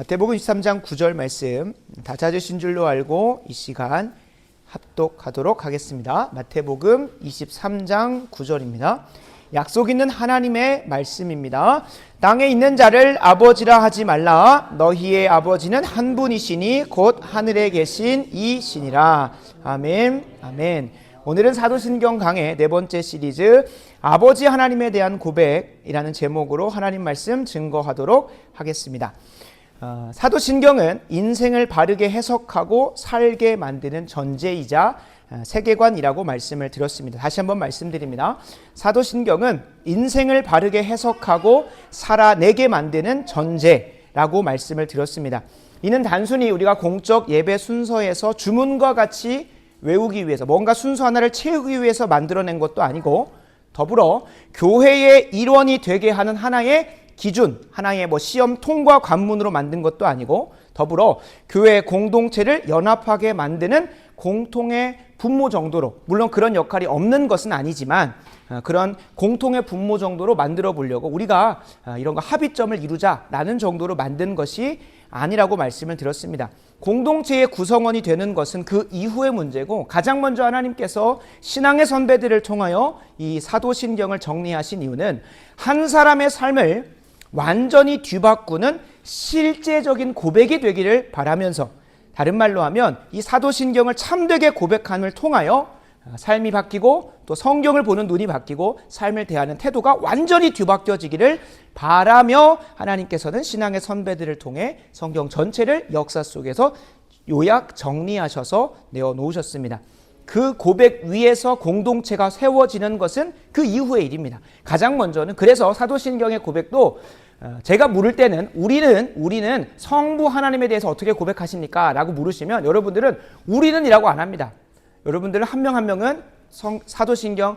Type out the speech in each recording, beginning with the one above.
마태복음 23장 9절 말씀 다 찾으신 줄로 알고 이 시간 합독하도록 하겠습니다. 마태복음 23장 9절입니다. 약속 있는 하나님의 말씀입니다. 땅에 있는 자를 아버지라 하지 말라. 너희의 아버지는 한 분이시니 곧 하늘에 계신 이시니라. 아멘. 아멘. 오늘은 사도신경 강의 네 번째 시리즈 아버지 하나님에 대한 고백이라는 제목으로 하나님 말씀 증거하도록 하겠습니다. 사도신경은 인생을 바르게 해석하고 살게 만드는 전제이자 세계관이라고 말씀을 드렸습니다. 다시 한번 말씀드립니다. 사도신경은 인생을 바르게 해석하고 살아내게 만드는 전제라고 말씀을 드렸습니다. 이는 단순히 우리가 공적 예배 순서에서 주문과 같이 외우기 위해서 뭔가 순서 하나를 채우기 위해서 만들어낸 것도 아니고 더불어 교회의 일원이 되게 하는 하나의 기준, 하나의 시험 통과 관문으로 만든 것도 아니고 더불어 교회 공동체를 연합하게 만드는 공통의 분모 정도로, 물론 그런 역할이 없는 것은 아니지만 그런 공통의 분모 정도로 만들어 보려고 우리가 이런 거 합의점을 이루자라는 정도로 만든 것이 아니라고 말씀을 드렸습니다. 공동체의 구성원이 되는 것은 그 이후의 문제고 가장 먼저 하나님께서 신앙의 선배들을 통하여 이 사도신경을 정리하신 이유는 한 사람의 삶을 완전히 뒤바꾸는 실제적인 고백이 되기를 바라면서, 다른 말로 하면 이 사도신경을 참되게 고백함을 통하여 삶이 바뀌고 또 성경을 보는 눈이 바뀌고 삶을 대하는 태도가 완전히 뒤바뀌어지기를 바라며 하나님께서는 신앙의 선배들을 통해 성경 전체를 역사 속에서 요약 정리하셔서 내어놓으셨습니다. 그 고백 위에서 공동체가 세워지는 것은 그 이후의 일입니다. 가장 먼저는 그래서 사도신경의 고백도 제가 물을 때는 우리는 성부 하나님에 대해서 어떻게 고백하십니까? 라고 물으시면 여러분들은 우리는 이라고 안 합니다. 여러분들은 한 명 한 명은 사도신경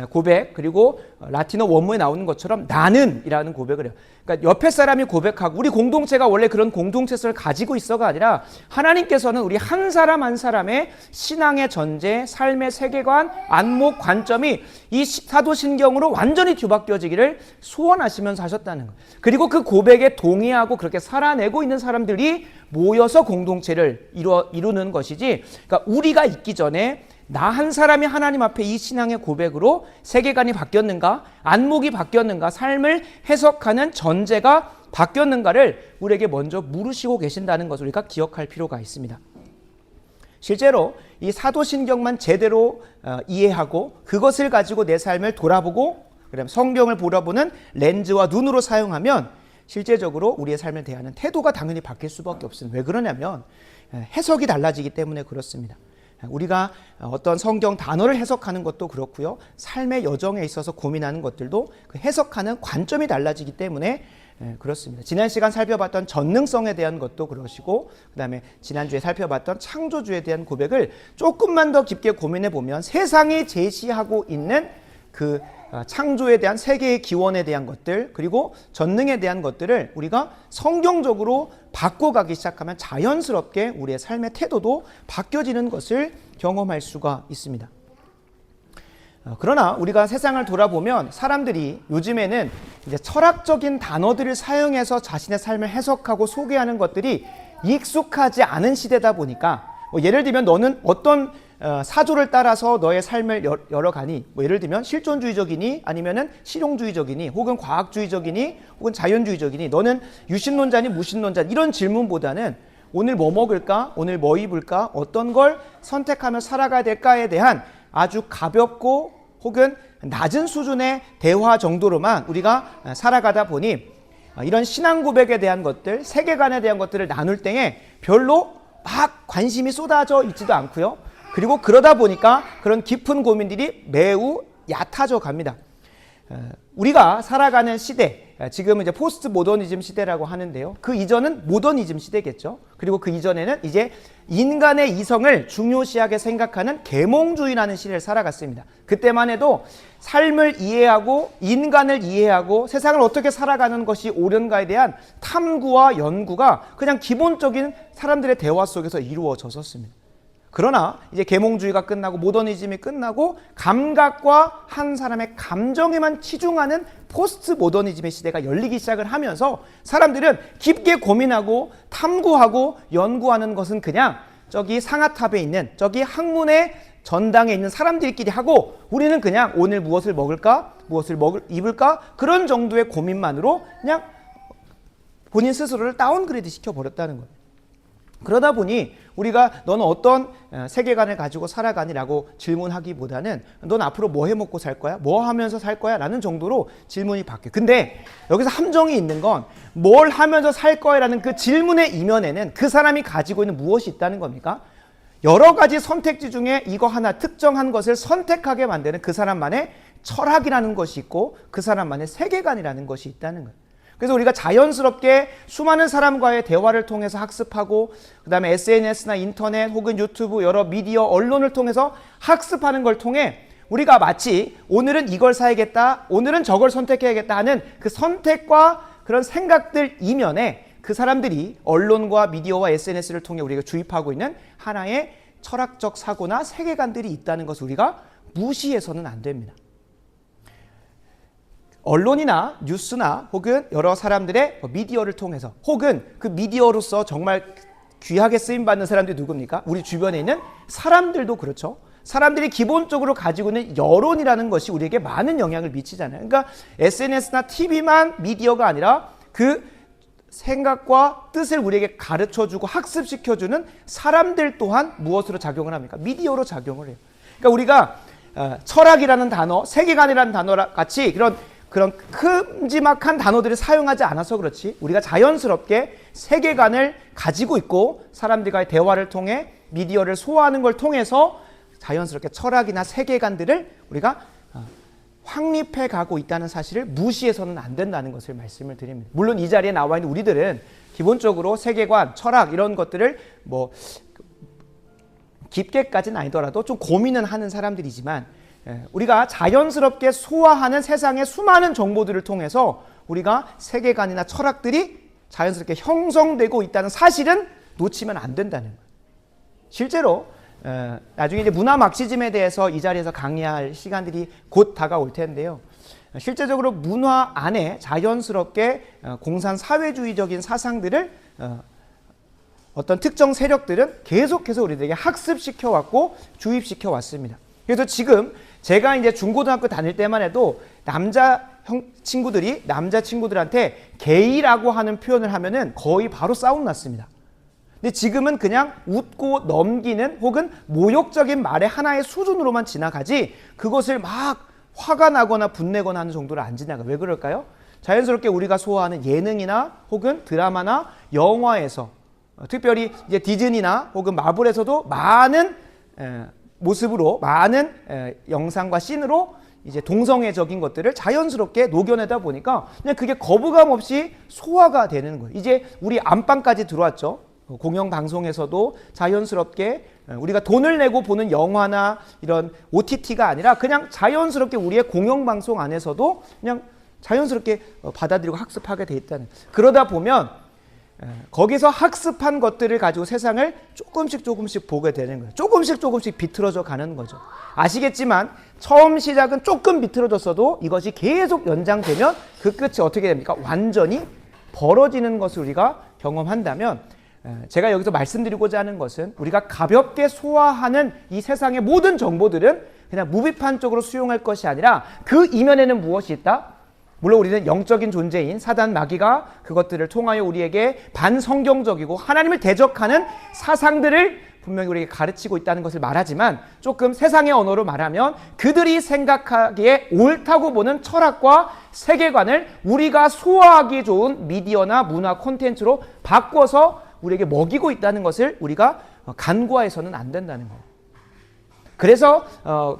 고백, 그리고 라틴어 원문에 나오는 것처럼 나는 이라는 고백을 해요. 그러니까 옆에 사람이 고백하고 우리 공동체가 원래 그런 공동체성을 가지고 있어가 아니라 하나님께서는 우리 한 사람 한 사람의 신앙의 전제, 삶의 세계관, 안목, 관점이 이 사도신경으로 완전히 뒤바뀌어지기를 소원하시면서 하셨다는 거예요. 그리고 그 고백에 동의하고 그렇게 살아내고 있는 사람들이 모여서 공동체를 이루는 것이지, 그러니까 우리가 있기 전에 나 한 사람이 하나님 앞에 이 신앙의 고백으로 세계관이 바뀌었는가, 안목이 바뀌었는가, 삶을 해석하는 전제가 바뀌었는가를 우리에게 먼저 물으시고 계신다는 것을 우리가 기억할 필요가 있습니다. 실제로 이 사도신경만 제대로 이해하고 그것을 가지고 내 삶을 돌아보고 그다음에 성경을 돌아보는 렌즈와 눈으로 사용하면 실제적으로 우리의 삶을 대하는 태도가 당연히 바뀔 수밖에 없습니다. 왜 그러냐면 해석이 달라지기 때문에 그렇습니다. 우리가 어떤 성경 단어를 해석하는 것도 그렇고요, 삶의 여정에 있어서 고민하는 것들도 그 해석하는 관점이 달라지기 때문에 그렇습니다. 지난 시간 살펴봤던 전능성에 대한 것도 그러시고, 그 다음에 지난주에 살펴봤던 창조주에 대한 고백을 조금만 더 깊게 고민해 보면 세상이 제시하고 있는 그 창조에 대한 세계의 기원에 대한 것들, 그리고 전능에 대한 것들을 우리가 성경적으로 바꿔가기 시작하면 자연스럽게 우리의 삶의 태도도 바뀌어지는 것을 경험할 수가 있습니다. 그러나 우리가 세상을 돌아보면 사람들이 요즘에는 이제 철학적인 단어들을 사용해서 자신의 삶을 해석하고 소개하는 것들이 익숙하지 않은 시대다 보니까, 예를 들면 너는 어떤 사조를 따라서 너의 삶을 열어가니, 예를 들면 실존주의적이니 아니면은 실용주의적이니 혹은 과학주의적이니 혹은 자연주의적이니, 너는 유신론자니 무신론자니, 이런 질문보다는 오늘 뭐 먹을까, 오늘 뭐 입을까, 어떤 걸 선택하며 살아가야 될까에 대한 아주 가볍고 혹은 낮은 수준의 대화 정도로만 우리가 살아가다 보니 이런 신앙 고백에 대한 것들, 세계관에 대한 것들을 나눌 때에 별로 막 관심이 쏟아져 있지도 않고요. 그리고 그러다 보니까 그런 깊은 고민들이 매우 얕아져 갑니다. 우리가 살아가는 시대, 지금은 이제 포스트 모더니즘 시대라고 하는데요. 그 이전은 모더니즘 시대겠죠. 그리고 그 이전에는 이제 인간의 이성을 중요시하게 생각하는 계몽주의라는 시대를 살아갔습니다. 그때만 해도 삶을 이해하고 인간을 이해하고 세상을 어떻게 살아가는 것이 옳은가에 대한 탐구와 연구가 그냥 기본적인 사람들의 대화 속에서 이루어졌었습니다. 그러나 이제 계몽주의가 끝나고 모더니즘이 끝나고 감각과 한 사람의 감정에만 치중하는 포스트 모더니즘의 시대가 열리기 시작을 하면서 사람들은 깊게 고민하고 탐구하고 연구하는 것은 그냥 저기 상아탑에 있는 저기 학문의 전당에 있는 사람들끼리 하고 우리는 그냥 오늘 무엇을 먹을까? 무엇을 입을까? 그런 정도의 고민만으로 그냥 본인 스스로를 다운그레이드 시켜버렸다는 거예요. 그러다 보니 우리가 너는 어떤 세계관을 가지고 살아가니라고 질문하기보다는 넌 앞으로 뭐 해먹고 살 거야? 뭐 하면서 살 거야? 라는 정도로 질문이 바뀌어요. 근데 여기서 함정이 있는 건 뭘 하면서 살 거야? 라는 그 질문의 이면에는 그 사람이 가지고 있는 무엇이 있다는 겁니까? 여러 가지 선택지 중에 이거 하나 특정한 것을 선택하게 만드는 그 사람만의 철학이라는 것이 있고 그 사람만의 세계관이라는 것이 있다는 거예요. 그래서 우리가 자연스럽게 수많은 사람과의 대화를 통해서 학습하고 그 다음에 SNS나 인터넷 혹은 유튜브 여러 미디어 언론을 통해서 학습하는 걸 통해 우리가 마치 오늘은 이걸 사야겠다 오늘은 저걸 선택해야겠다 하는 그 선택과 그런 생각들 이면에 그 사람들이 언론과 미디어와 SNS를 통해 우리가 주입하고 있는 하나의 철학적 사고나 세계관들이 있다는 것을 우리가 무시해서는 안 됩니다. 언론이나 뉴스나 혹은 여러 사람들의 미디어를 통해서 혹은 그 미디어로서 정말 귀하게 쓰임받는 사람들이 누굽니까? 우리 주변에 있는 사람들도 그렇죠. 사람들이 기본적으로 가지고 있는 여론이라는 것이 우리에게 많은 영향을 미치잖아요. 그러니까 SNS나 TV만 미디어가 아니라 그 생각과 뜻을 우리에게 가르쳐주고 학습시켜주는 사람들 또한 무엇으로 작용을 합니까? 미디어로 작용을 해요. 그러니까 우리가 철학이라는 단어, 세계관이라는 단어랑 같이 그런 큼지막한 단어들을 사용하지 않아서 그렇지 우리가 자연스럽게 세계관을 가지고 있고 사람들과의 대화를 통해 미디어를 소화하는 걸 통해서 자연스럽게 철학이나 세계관들을 우리가 확립해 가고 있다는 사실을 무시해서는 안 된다는 것을 말씀을 드립니다. 물론 이 자리에 나와 있는 우리들은 기본적으로 세계관, 철학 이런 것들을 뭐 깊게까지는 아니더라도 좀 고민은 하는 사람들이지만 우리가 자연스럽게 소화하는 세상의 수많은 정보들을 통해서 우리가 세계관이나 철학들이 자연스럽게 형성되고 있다는 사실은 놓치면 안 된다는 거예요. 실제로 나중에 이제 문화 막시즘에 대해서 이 자리에서 강의할 시간들이 곧 다가올 텐데요. 실제적으로 문화 안에 자연스럽게 공산사회주의적인 사상들을 어떤 특정 세력들은 계속해서 우리들에게 학습시켜 왔고 주입시켜 왔습니다. 그래서 지금 제가 이제 중고등학교 다닐 때만 해도 남자 친구들한테 게이라고 하는 표현을 하면은 거의 바로 싸움 났습니다. 근데 지금은 그냥 웃고 넘기는 혹은 모욕적인 말의 하나의 수준으로만 지나가지 그것을 막 화가 나거나 분내거나 하는 정도로 안 지나가. 왜 그럴까요? 자연스럽게 우리가 소화하는 예능이나 혹은 드라마나 영화에서 특별히 이제 디즈니나 혹은 마블에서도 많은 모습으로 많은 영상과 씬으로 이제 동성애적인 것들을 자연스럽게 녹여내다 보니까 그냥 그게 거부감 없이 소화가 되는 거예요. 이제 우리 안방까지 들어왔죠. 공영방송에서도 자연스럽게 우리가 돈을 내고 보는 영화나 이런 OTT가 아니라 그냥 자연스럽게 우리의 공영방송 안에서도 그냥 자연스럽게 받아들이고 학습하게 돼 있다는. 그러다 보면 거기서 학습한 것들을 가지고 세상을 조금씩 보게 되는 거예요. 조금씩 비틀어져 가는 거죠. 아시겠지만 처음 시작은 조금 비틀어졌어도 이것이 계속 연장되면 그 끝이 어떻게 됩니까? 완전히 벌어지는 것을 우리가 경험한다면 제가 여기서 말씀드리고자 하는 것은 우리가 가볍게 소화하는 이 세상의 모든 정보들은 그냥 무비판적으로 수용할 것이 아니라 그 이면에는 무엇이 있다? 물론 우리는 영적인 존재인 사단 마귀가 그것들을 통하여 우리에게 반성경적이고 하나님을 대적하는 사상들을 분명히 우리에게 가르치고 있다는 것을 말하지만 조금 세상의 언어로 말하면 그들이 생각하기에 옳다고 보는 철학과 세계관을 우리가 소화하기 좋은 미디어나 문화 콘텐츠로 바꿔서 우리에게 먹이고 있다는 것을 우리가 간과해서는 안 된다는 거예요. 그래서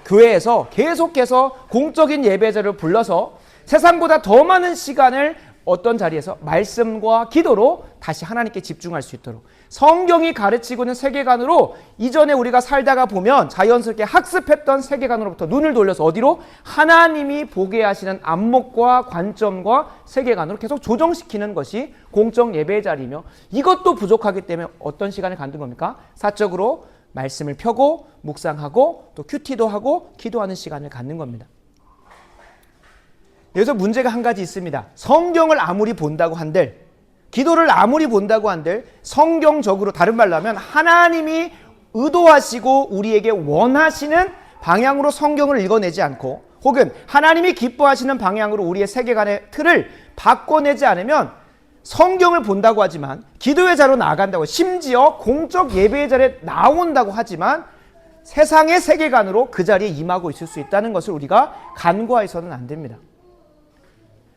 교회에서 계속해서 공적인 예배자를 불러서 세상보다 더 많은 시간을 어떤 자리에서 말씀과 기도로 다시 하나님께 집중할 수 있도록 성경이 가르치고 있는 세계관으로 이전에 우리가 살다가 보면 자연스럽게 학습했던 세계관으로부터 눈을 돌려서 어디로? 하나님이 보게 하시는 안목과 관점과 세계관으로 계속 조정시키는 것이 공적 예배의 자리이며 이것도 부족하기 때문에 어떤 시간을 갖는 겁니까? 사적으로 말씀을 펴고 묵상하고 또 큐티도 하고 기도하는 시간을 갖는 겁니다. 여기서 문제가 한 가지 있습니다. 성경을 아무리 본다고 한들, 기도를 아무리 본다고 한들 성경적으로, 다른 말로 하면 하나님이 의도하시고 우리에게 원하시는 방향으로 성경을 읽어내지 않고, 혹은 하나님이 기뻐하시는 방향으로 우리의 세계관의 틀을 바꿔내지 않으면, 성경을 본다고 하지만, 기도의 자로 나아간다고, 심지어 공적 예배의 자리에 나온다고 하지만 세상의 세계관으로 그 자리에 임하고 있을 수 있다는 것을 우리가 간과해서는 안 됩니다.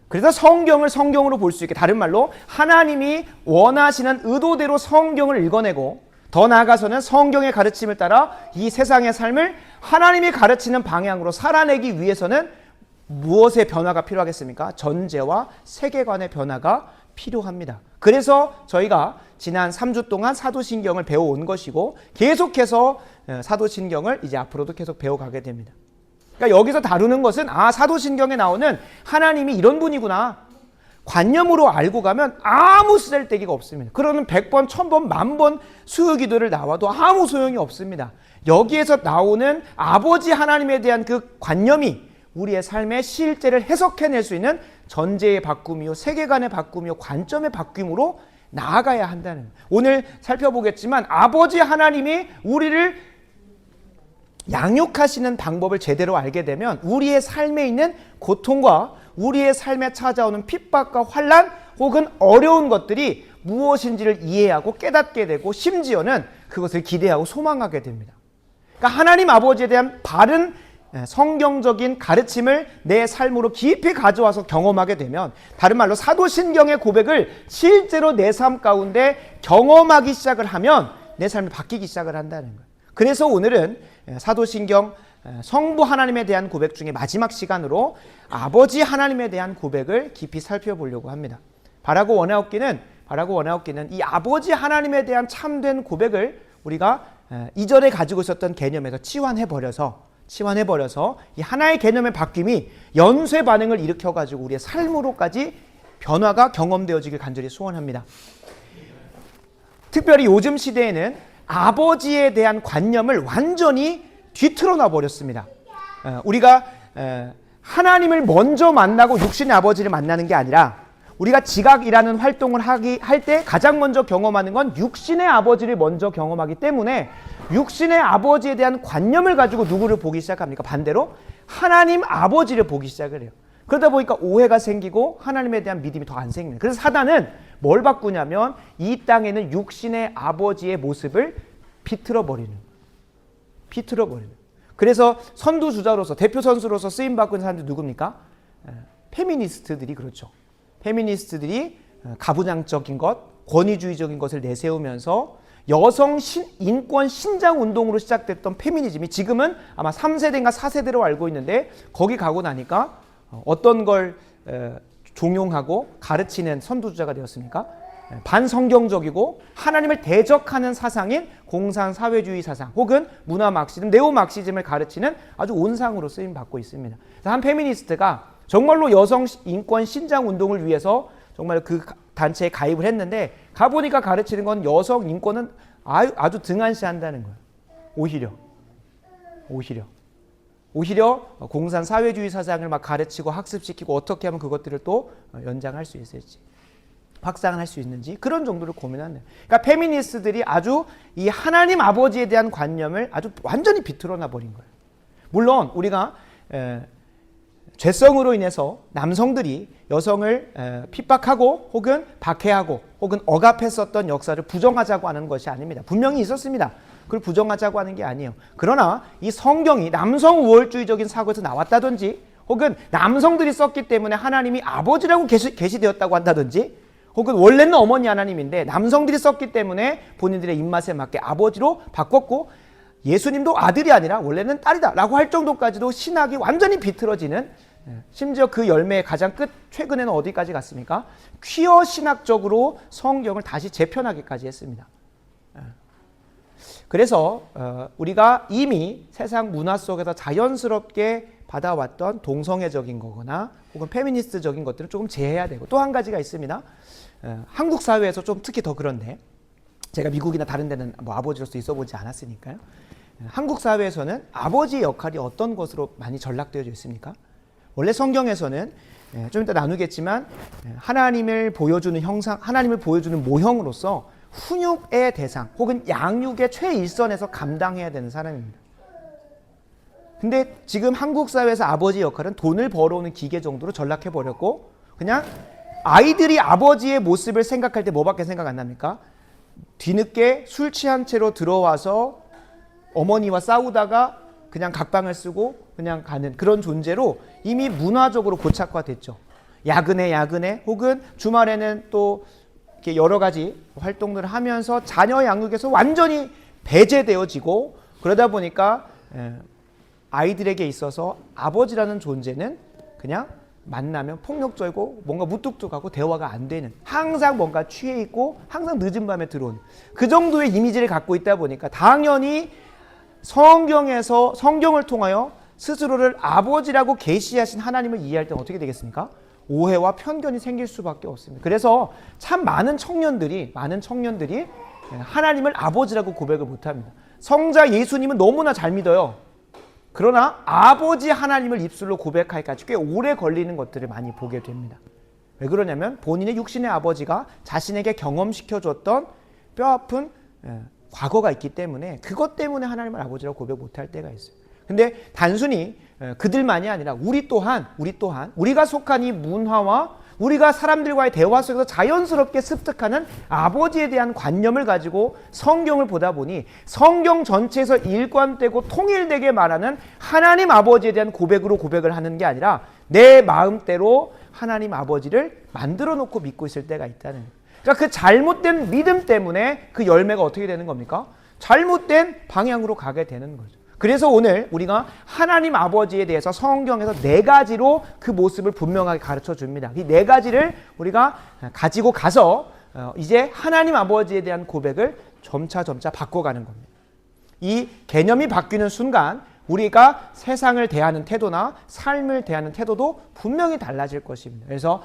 그래서 성경을 성경으로 볼 수 있게, 다른 말로 하나님이 원하시는 의도대로 성경을 읽어내고, 더 나아가서는 성경의 가르침을 따라 이 세상의 삶을 하나님이 가르치는 방향으로 살아내기 위해서는 무엇의 변화가 필요하겠습니까? 전제와 세계관의 변화가 필요합니다. 그래서 저희가 지난 3주 동안 사도신경을 배워온 것이고, 계속해서 사도신경을 이제 앞으로도 계속 배워가게 됩니다. 그러니까 여기서 다루는 것은, 사도신경에 나오는 하나님이 이런 분이구나, 관념으로 알고 가면 아무 쓸데기가 없습니다. 그러면 100번, 1000번, 10,000번 수요기도를 나와도 아무 소용이 없습니다. 여기에서 나오는 아버지 하나님에 대한 그 관념이 우리의 삶의 실제를 해석해낼 수 있는 전제의 바꿈이요, 세계관의 바꿈이요, 관점의 바뀜으로 나아가야 한다는 거예요. 오늘 살펴보겠지만 아버지 하나님이 우리를 양육하시는 방법을 제대로 알게 되면 우리의 삶에 있는 고통과 우리의 삶에 찾아오는 핍박과 환난 혹은 어려운 것들이 무엇인지를 이해하고 깨닫게 되고, 심지어는 그것을 기대하고 소망하게 됩니다. 그러니까 하나님 아버지에 대한 바른 성경적인 가르침을 내 삶으로 깊이 가져와서 경험하게 되면, 다른 말로 사도신경의 고백을 실제로 내 삶 가운데 경험하기 시작을 하면 내 삶이 바뀌기 시작을 한다는 거예요. 그래서 오늘은 사도신경 성부 하나님에 대한 고백 중에 마지막 시간으로 아버지 하나님에 대한 고백을 깊이 살펴보려고 합니다. 바라고 원하옵기는 이 아버지 하나님에 대한 참된 고백을 우리가 이전에 가지고 있었던 개념에서 치환해버려서 이 하나의 개념의 바뀜이 연쇄 반응을 일으켜가지고 우리의 삶으로까지 변화가 경험되어지길 간절히 소원합니다. 특별히 요즘 시대에는 아버지에 대한 관념을 완전히 뒤틀어놔 버렸습니다. 우리가 하나님을 먼저 만나고 육신의 아버지를 만나는 게 아니라, 우리가 지각이라는 활동을 할 때 가장 먼저 경험하는 건 육신의 아버지를 먼저 경험하기 때문에 육신의 아버지에 대한 관념을 가지고 누구를 보기 시작합니까? 반대로 하나님 아버지를 보기 시작을 해요. 그러다 보니까 오해가 생기고 하나님에 대한 믿음이 더 안 생깁니다. 그래서 사단은 뭘 바꾸냐면 이 땅에는 육신의 아버지의 모습을 비틀어버리는. 그래서 선두주자로서, 대표 선수로서 쓰임받고 있는 사람들이 누굽니까? 페미니스트들이 그렇죠. 페미니스트들이 가부장적인 것, 권위주의적인 것을 내세우면서 여성 인권 신장 운동으로 시작됐던 페미니즘이 지금은 아마 3세대인가 4세대로 알고 있는데, 거기 가고 나니까 어떤 걸 종용하고 가르치는 선두주자가 되었습니까? 반성경적이고 하나님을 대적하는 사상인 공산사회주의 사상 혹은 문화막시즘, 네오막시즘을 가르치는 아주 온상으로 쓰임받고 있습니다. 한 페미니스트가 정말로 여성 인권 신장 운동을 위해서 정말 그 단체에 가입을 했는데, 가보니까 가르치는 건 여성 인권은 아주 등한시한다는 거예요. 오히려 공산 사회주의 사상을 막 가르치고 학습시키고 어떻게 하면 그것들을 또 연장할 수 있을지, 확산할 수 있는지, 그런 정도를 고민한다. 그러니까 페미니스트들이 아주 이 하나님 아버지에 대한 관념을 아주 완전히 비틀어놔 버린 거예요. 물론 우리가 죄성으로 인해서 남성들이 여성을 핍박하고 혹은 박해하고 혹은 억압했었던 역사를 부정하자고 하는 것이 아닙니다. 분명히 있었습니다. 그걸 부정하자고 하는 게 아니에요. 그러나 이 성경이 남성 우월주의적인 사고에서 나왔다든지, 혹은 남성들이 썼기 때문에 하나님이 아버지라고 계시되었다고 한다든지, 혹은 원래는 어머니 하나님인데 남성들이 썼기 때문에 본인들의 입맛에 맞게 아버지로 바꿨고, 예수님도 아들이 아니라 원래는 딸이다 라고 할 정도까지도 신학이 완전히 비틀어지는, 심지어 그 열매의 가장 끝, 최근에는 어디까지 갔습니까? 퀴어 신학적으로 성경을 다시 재편하기까지 했습니다. 그래서 우리가 이미 세상 문화 속에서 자연스럽게 받아왔던 동성애적인 거거나 혹은 페미니스트적인 것들은 조금 제해야 되고, 또 한 가지가 있습니다. 한국 사회에서 좀 특히 더 그런데, 제가 미국이나 다른 데는 뭐 아버지로서 있어 보지 않았으니까요. 한국 사회에서는 아버지의 역할이 어떤 것으로 많이 전락되어져 있습니까? 원래 성경에서는 좀 이따 나누겠지만 하나님을 보여주는 형상, 하나님을 보여주는 모형으로서 훈육의 대상 혹은 양육의 최일선에서 감당해야 되는 사람입니다. 근데 지금 한국 사회에서 아버지 역할은 돈을 벌어오는 기계 정도로 전락해버렸고 그냥 아이들이 아버지의 모습을 생각할 때 뭐밖에 생각 안 납니까? 뒤늦게 술 취한 채로 들어와서 어머니와 싸우다가 그냥 각방을 쓰고 그냥 가는 그런 존재로 이미 문화적으로 고착화됐죠. 야근에 혹은 주말에는 또 이렇게 여러 가지 활동들을 하면서 자녀 양육에서 완전히 배제되어지고 그러다 보니까 아이들에게 있어서 아버지라는 존재는 그냥 만나면 폭력적이고 뭔가 무뚝뚝하고 대화가 안 되는 항상 뭔가 취해 있고 항상 늦은 밤에 들어오는 그 정도의 이미지를 갖고 있다 보니까 당연히 성경에서 성경을 통하여 스스로를 아버지라고 계시하신 하나님을 이해할 때는 어떻게 되겠습니까? 오해와 편견이 생길 수밖에 없습니다. 그래서 참 많은 청년들이 하나님을 아버지라고 고백을 못합니다. 성자 예수님은 너무나 잘 믿어요. 그러나 아버지 하나님을 입술로 고백하기까지 꽤 오래 걸리는 것들을 많이 보게 됩니다. 왜 그러냐면 본인의 육신의 아버지가 자신에게 경험시켜줬던 뼈아픈 과거가 있기 때문에 그것 때문에 하나님을 아버지라고 고백 못할 때가 있어요. 근데 단순히 그들만이 아니라 우리 또한 우리가 속한 이 문화와 우리가 사람들과의 대화 속에서 자연스럽게 습득하는 아버지에 대한 관념을 가지고 성경을 보다 보니 성경 전체에서 일관되고 통일되게 말하는 하나님 아버지에 대한 고백으로 고백을 하는 게 아니라 내 마음대로 하나님 아버지를 만들어 놓고 믿고 있을 때가 있다는 거예요. 그러니까 그 잘못된 믿음 때문에 그 열매가 어떻게 되는 겁니까? 잘못된 방향으로 가게 되는 거죠. 그래서 오늘 우리가 하나님 아버지에 대해서 성경에서 4가지로 그 모습을 분명하게 가르쳐 줍니다. 이 4가지를 우리가 가지고 가서 이제 하나님 아버지에 대한 고백을 점차 바꿔가는 겁니다. 이 개념이 바뀌는 순간 우리가 세상을 대하는 태도나 삶을 대하는 태도도 분명히 달라질 것입니다. 그래서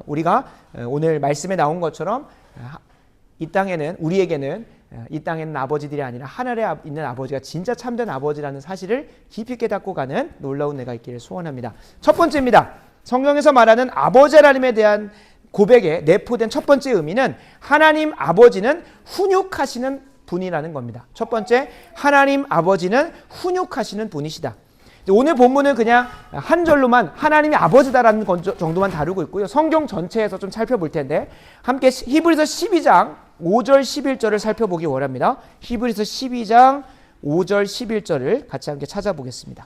우리가 오늘 말씀에 나온 것처럼 이 땅에는 우리에게는 이 땅에 있는 아버지들이 아니라 하늘에 있는 아버지가 진짜 참된 아버지라는 사실을 깊이 깨닫고 가는 놀라운 내가 있기를 소원합니다. 첫 번째입니다. 성경에서 말하는 아버지 하나님에 대한 고백에 내포된 첫 번째 의미는 하나님 아버지는 훈육하시는 분이라는 겁니다. 첫 번째, 하나님 아버지는 훈육하시는 분이시다. 오늘 본문은 그냥 한 절로만 하나님이 아버지다라는 정도만 다루고 있고요. 성경 전체에서 좀 살펴볼 텐데 함께 히브리서 12장 5절 11절을 살펴보기 원합니다. 히브리서 12장 5절 11절을 같이 함께 찾아보겠습니다.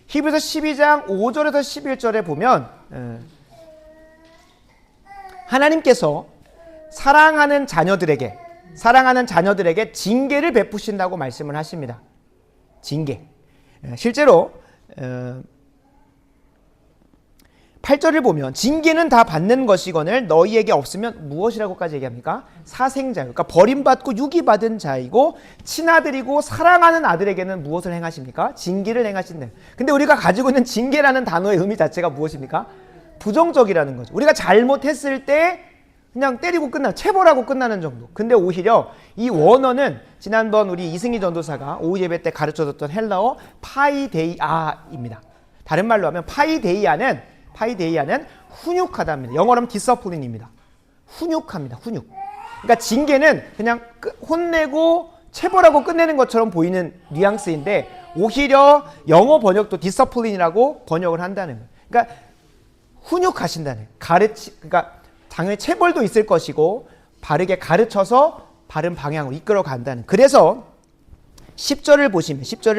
히브리서 12장 5절에서 11절에 보면 하나님께서 사랑하는 자녀들에게 징계를 베푸신다고 말씀을 하십니다. 징계. 실제로 8절을 보면 징계는 다 받는 것이거늘 너희에게 없으면 무엇이라고까지 얘기합니까? 사생자요. 그러니까 버림받고 유기받은 자이고 친아들이고 사랑하는 아들에게는 무엇을 행하십니까? 징계를 행하신다. 근데 우리가 가지고 있는 징계라는 단어의 의미 자체가 무엇입니까? 부정적이라는 거죠. 우리가 잘못했을 때 그냥 때리고 체벌하고 끝나는 정도. 근데 오히려 이 원어는 지난번 우리 이승희 전도사가 오후 예배 때 가르쳐줬던 헬라어 파이데이아입니다. 다른 말로 하면 파이데이아는 훈육하다입니다. 영어로 하면 디서플린입니다. 훈육합니다. 훈육. 그러니까 징계는 그냥 혼내고 체벌하고 끝내는 것처럼 보이는 뉘앙스인데 오히려 영어 번역도 디서플린이라고 번역을 한다는 거예요. 그러니까 훈육하신다는 그러니까 당연히 체벌도 있을 것이고 바르게 가르쳐서 바른 방향으로 이끌어 간다는. 그래서 10절을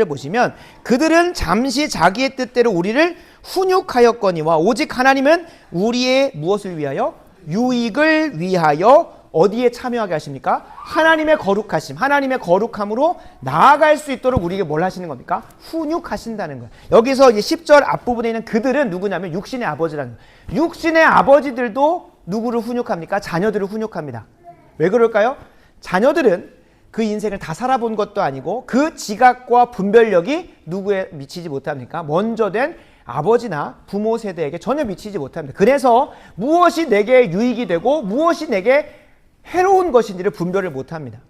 보시면 그들은 잠시 자기의 뜻대로 우리를 훈육하였거니와 오직 하나님은 우리의 무엇을 위하여? 유익을 위하여 어디에 참여하게 하십니까? 하나님의 거룩함으로 나아갈 수 있도록 우리에게 뭘 하시는 겁니까? 훈육하신다는 거예요. 여기서 이제 10절 앞부분에 있는 그들은 누구냐면 육신의 아버지라는 거예요. 육신의 아버지들도 누구를 훈육합니까? 자녀들을 훈육합니다. 왜 그럴까요? 자녀들은 그 인생을 다 살아본 것도 아니고 그 지각과 분별력이 누구에 미치지 못합니까? 먼저 된 아버지나 부모 세대에게 전혀 미치지 못합니다. 그래서 무엇이 내게 유익이 되고 무엇이 내게 해로운 것인지를 분별을 못합니다.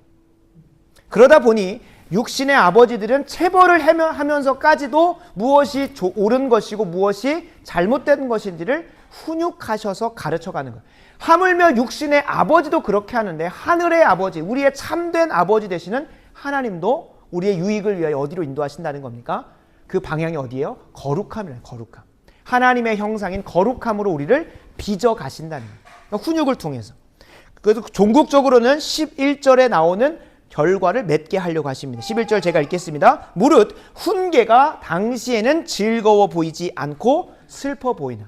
그러다 보니 육신의 아버지들은 체벌을 하면서까지도 무엇이 옳은 것이고 무엇이 잘못된 것인지를 훈육하셔서 가르쳐가는 거예요. 하물며 육신의 아버지도 그렇게 하는데 하늘의 아버지, 우리의 참된 아버지 되시는 하나님도 우리의 유익을 위하여 어디로 인도하신다는 겁니까? 그 방향이 어디예요? 거룩함이래요. 거룩함. 하나님의 형상인 거룩함으로 우리를 빚어 가신다는 거예요. 그러니까 훈육을 통해서. 그래서 종국적으로는 11절에 나오는 결과를 맺게 하려고 하십니다. 11절 제가 읽겠습니다. 무릇 훈계가 당시에는 즐거워 보이지 않고 슬퍼 보이나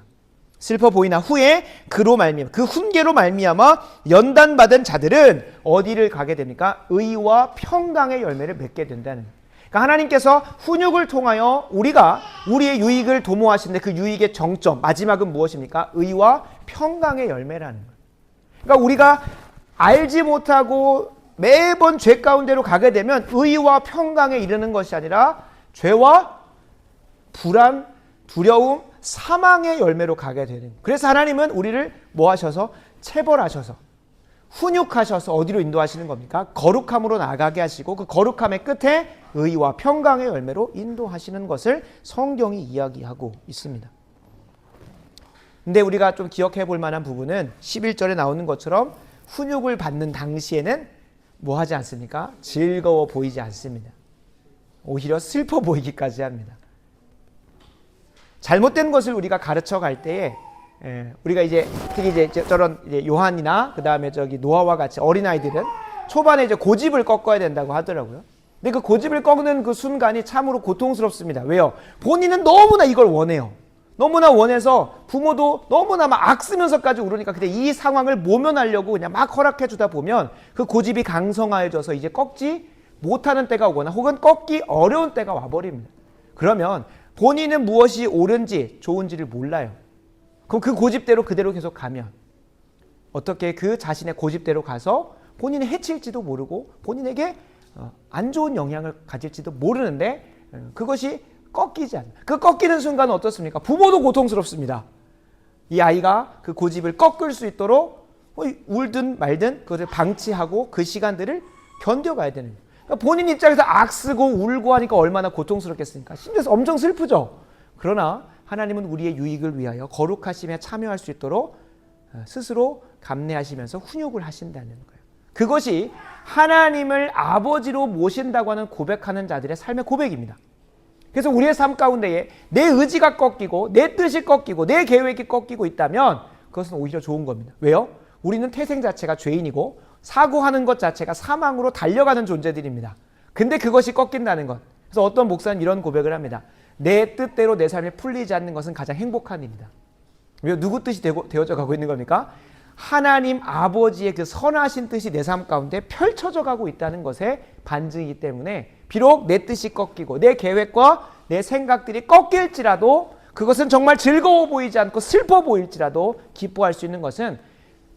후에 그로 말미암아 그 훈계로 말미암아 연단받은 자들은 어디를 가게 됩니까? 의와 평강의 열매를 맺게 된다는 거예요. 그러니까 하나님께서 훈육을 통하여 우리가 우리의 유익을 도모하시는데 그 유익의 정점 마지막은 무엇입니까? 의와 평강의 열매라는 거예요. 그러니까 우리가 알지 못하고 매번 죄 가운데로 가게 되면 의와 평강에 이르는 것이 아니라 죄와 불안, 두려움, 사망의 열매로 가게 되는 거예요. 그래서 하나님은 우리를 뭐 하셔서? 체벌하셔서 훈육하셔서 어디로 인도하시는 겁니까? 거룩함으로 나가게 하시고 그 거룩함의 끝에 의와 평강의 열매로 인도하시는 것을 성경이 이야기하고 있습니다. 근데 우리가 좀 기억해 볼 만한 부분은 11절에 나오는 것처럼 훈육을 받는 당시에는 뭐 하지 않습니까? 즐거워 보이지 않습니다. 오히려 슬퍼 보이기까지 합니다. 잘못된 것을 우리가 가르쳐 갈 때에 우리가 이제 특히 이제 저런 이제 요한이나 그 다음에 저기 노아와 같이 어린아이들은 초반에 이제 고집을 꺾어야 된다고 하더라고요. 근데 그 고집을 꺾는 그 순간이 참으로 고통스럽습니다. 왜요? 본인은 너무나 이걸 원해요. 너무나 원해서 부모도 너무나 막 악쓰면서까지 울으니까 근데 이 상황을 모면하려고 그냥 막 허락해 주다 보면 그 고집이 강성하여져서 이제 꺾지 못하는 때가 오거나 혹은 꺾기 어려운 때가 와버립니다. 그러면 본인은 무엇이 옳은지 좋은지를 몰라요. 그럼 그 고집대로 그대로 계속 가면 어떻게 그 자신의 고집대로 가서 본인이 해칠지도 모르고 본인에게 안 좋은 영향을 가질지도 모르는데 그것이 꺾이지 않아요. 그 꺾이는 순간은 어떻습니까? 부모도 고통스럽습니다. 이 아이가 그 고집을 꺾을 수 있도록 울든 말든 그것을 방치하고 그 시간들을 견뎌가야 되는 거예요. 그러니까 본인 입장에서 악쓰고 울고 하니까 얼마나 고통스럽겠습니까? 심지어 엄청 슬프죠. 그러나 하나님은 우리의 유익을 위하여 거룩하심에 참여할 수 있도록 스스로 감내하시면서 훈육을 하신다는 거예요. 그것이 하나님을 아버지로 모신다고 하는 고백하는 자들의 삶의 고백입니다. 그래서 우리의 삶 가운데에 내 의지가 꺾이고 내 뜻이 꺾이고 내 계획이 꺾이고 있다면 그것은 오히려 좋은 겁니다. 왜요? 우리는 태생 자체가 죄인이고 사고하는 것 자체가 사망으로 달려가는 존재들입니다. 근데 그것이 꺾인다는 것. 그래서 어떤 목사는 이런 고백을 합니다. 내 뜻대로 내 삶이 풀리지 않는 것은 가장 행복한 일이다. 왜 누구 뜻이 되어져 가고 있는 겁니까? 하나님 아버지의 그 선하신 뜻이 내 삶 가운데 펼쳐져 가고 있다는 것의 반증이기 때문에 비록 내 뜻이 꺾이고 내 계획과 내 생각들이 꺾일지라도 그것은 정말 즐거워 보이지 않고 슬퍼 보일지라도 기뻐할 수 있는 것은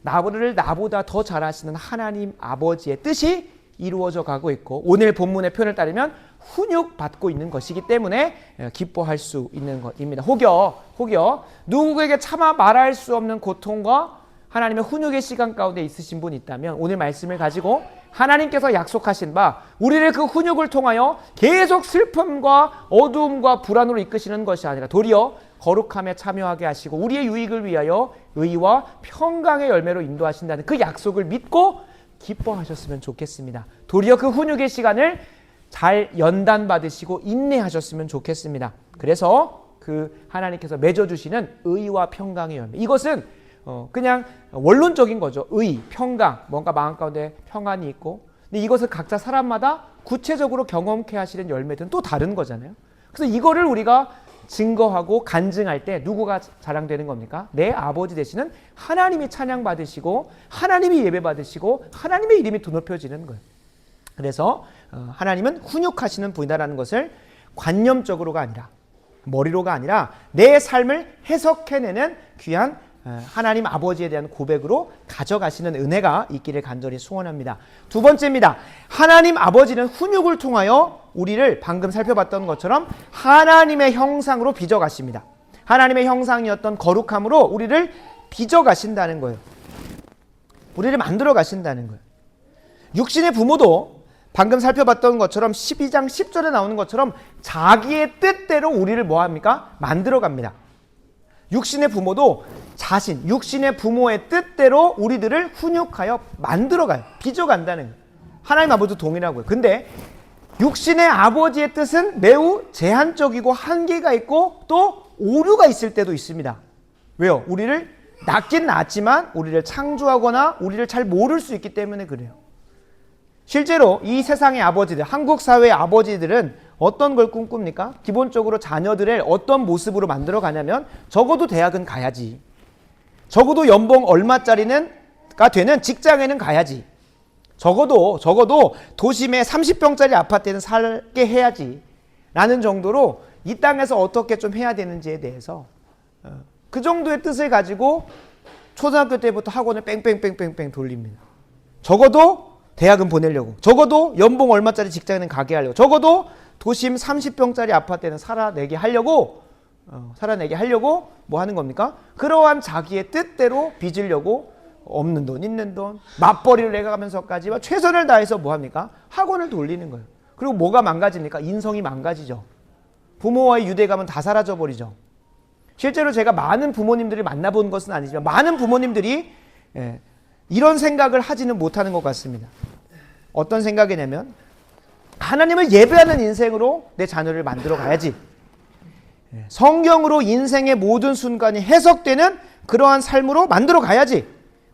나를 나보다 더 잘하시는 하나님 아버지의 뜻이 이루어져 가고 있고 오늘 본문의 표현을 따르면 훈육받고 있는 것이기 때문에 기뻐할 수 있는 것입니다. 혹여 누구에게 차마 말할 수 없는 고통과 하나님의 훈육의 시간 가운데 있으신 분이 있다면 오늘 말씀을 가지고 하나님께서 약속하신 바 우리를 그 훈육을 통하여 계속 슬픔과 어두움과 불안으로 이끄시는 것이 아니라 도리어 거룩함에 참여하게 하시고 우리의 유익을 위하여 의와 평강의 열매로 인도하신다는 그 약속을 믿고 기뻐하셨으면 좋겠습니다. 도리어 그 훈육의 시간을 잘 연단받으시고 인내하셨으면 좋겠습니다. 그래서 그 하나님께서 맺어주시는 의와 평강의 열매, 이것은 그냥 원론적인 거죠. 의, 평강, 뭔가 마음 가운데 평안이 있고 근데 이것을 각자 사람마다 구체적으로 경험케 하시는 열매들은 또 다른 거잖아요. 그래서 이거를 우리가 증거하고 간증할 때 누구가 자랑되는 겁니까? 내 아버지 되시는 하나님이 찬양받으시고 하나님이 예배받으시고 하나님의 이름이 드높여지는 거예요. 그래서 하나님은 훈육하시는 분이다라는 것을 관념적으로가 아니라 머리로가 아니라 내 삶을 해석해내는 귀한 하나님 아버지에 대한 고백으로 가져가시는 은혜가 있기를 간절히 소원합니다. 두 번째입니다. 하나님 아버지는 훈육을 통하여 우리를 방금 살펴봤던 것처럼 하나님의 형상으로 빚어가십니다. 하나님의 형상이었던 거룩함으로 우리를 빚어가신다는 거예요. 우리를 만들어 가신다는 거예요. 육신의 부모도 방금 살펴봤던 것처럼 12장 10절에 나오는 것처럼 자기의 뜻대로 우리를 뭐합니까? 만들어갑니다. 육신의 부모도 육신의 부모의 뜻대로 우리들을 훈육하여 만들어가요. 빚어간다는 거예요. 하나님 아버지도 동일하고요. 근데 육신의 아버지의 뜻은 매우 제한적이고 한계가 있고 또 오류가 있을 때도 있습니다. 왜요? 우리를 낳긴 낳았지만 우리를 창조하거나 우리를 잘 모를 수 있기 때문에 그래요. 실제로 이 세상의 아버지들, 한국 사회의 아버지들은 어떤 걸 꿈꿉니까? 기본적으로 자녀들을 어떤 모습으로 만들어 가냐면 적어도 대학은 가야지. 적어도 연봉 얼마짜리가 되는 직장에는 가야지. 적어도 도심에 30평짜리 아파트에는 살게 해야지. 라는 정도로 이 땅에서 어떻게 좀 해야 되는지에 대해서 그 정도의 뜻을 가지고 초등학교 때부터 학원을 뺑뺑뺑뺑뺑 돌립니다. 적어도 대학은 보내려고. 적어도 연봉 얼마짜리 직장에는 가게 하려고. 적어도 도심 30평짜리 아파트에는 살아내게 하려고 뭐 하는 겁니까? 그러한 자기의 뜻대로 빚으려고 없는 돈, 있는 돈, 맞벌이를 해가면서까지 최선을 다해서 뭐 합니까? 학원을 돌리는 거예요. 그리고 뭐가 망가집니까? 인성이 망가지죠. 부모와의 유대감은 다 사라져버리죠. 실제로 제가 많은 부모님들을 만나본 것은 아니지만 많은 부모님들이 이런 생각을 하지는 못하는 것 같습니다. 어떤 생각이냐면 하나님을 예배하는 인생으로 내 자녀를 만들어 가야지. 성경으로 인생의 모든 순간이 해석되는 그러한 삶으로 만들어 가야지.